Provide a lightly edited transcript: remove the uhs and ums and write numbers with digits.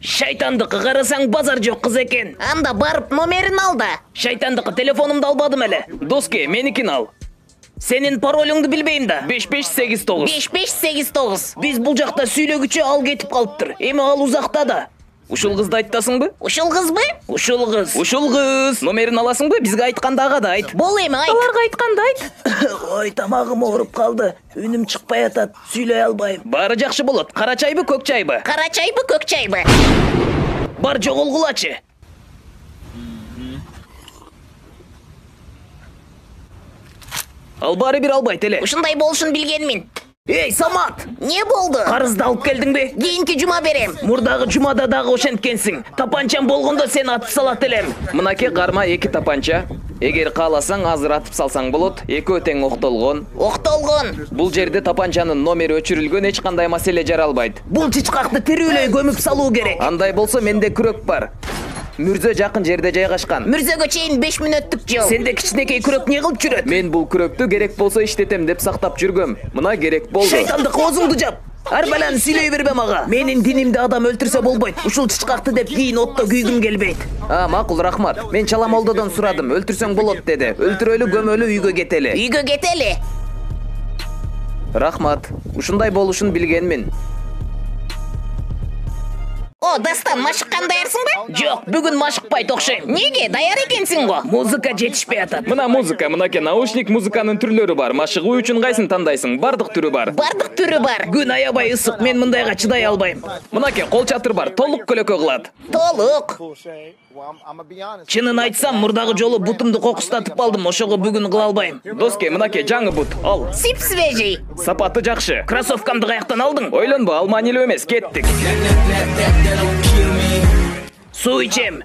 Шайтандыкы карасаң базар жок кыз экен. Анда барып номерин ал да. Шайтандыкы телефонумду албадым эле. Доске, меникин ал. Сенин паролуңду билбейм да. 5589. 5589. Биз бул жакта сүйлөгүчү ал кетип калыптыр. Эми ал узакта да. Ушул кызды айтасыңбы? Ушул кызбы? Ушул кыз. Ушул кыз. Номерин аласыңбы? Бизге айтканда ага да айт. Бол эми айт. Аларга айтканда айт. Ой, тамагым ооруп калды. Үнүм чыкпай атат. Сүйлөй албайм. Баары жакшы болот. Кара чайбы, көк чайбы? Кара чайбы, көк чайбы? Бар жоголгулачы. Ал баары бир албайт эле. Ушундай болушун билгенмин. Эй, Самат! Не болду? Карызды алып келдиңби? Кийинки жума берем. Мурдагы жумада дагы ошенткенсиң. Тапанчам болгондо сени атып салат элем. Мынаке карма 2 тапанча. Эгер кааласаң азыр атып салсаң болот. Экөө тең октолгон. Октолгон. Бул жерде тапанчанын номери өчүрүлгөн, эч кандай маселе жаралбайт. Бул чычкакты тирүүлөй көмүп салуу керек. Андай болсо менде күрөк бар. Мүрзө жакын жерде жайгашкан. Мүрзөгө чейин 5 мүнөттүк жол. Сенде кичинекей күрөк не кылып жүрөт? Мен бул күрөктү керек болсо иштетем деп сактап жүргөм. Мына керек болду. Шайтандык оозуңду жап. Ар баланы сүйлөй бербем ага. Менин динимде адам өлтүрсө болбойт. Ушул чычкакты деп кийин отто күйгүм келбейт. Макул, рахмат. Мен чала молдодон сурадым. Өлтүрсөң болот деди. Өлтүрөлү, көмөлү, үйгө кетели. Үйгө кетели. Рахмат. Ушундай болушун билгенмин. О, Дастан, машыккан даярсыңбы? Жок, бүгүн машыкпайт окшойм. Неге? Даяр экенсиң го. Музыка жетишпей атат. Мына музыка, мынаке наушник музыканын түрлөрү бар. Машыгуу үчүн кайсын тандайсың? Бардык түрү бар. Бардык түрү бар. Күн аябай ысык, мен мындайга чыдай албайм. Мынаке кол чатыр бар, толук көлөкө кылат. Толук. Чынын айтсам, мурдагы жолу бутумду кокустатып алдым, ошого бүгүн кыла албайм. Доске, мынаке жаңы бут, ал. Сип свежий. Сапаты жакшы. Кроссовкамды каяктан алдың? Ойлонбо, ал маанилүү эмес, кеттик. Суу ичем.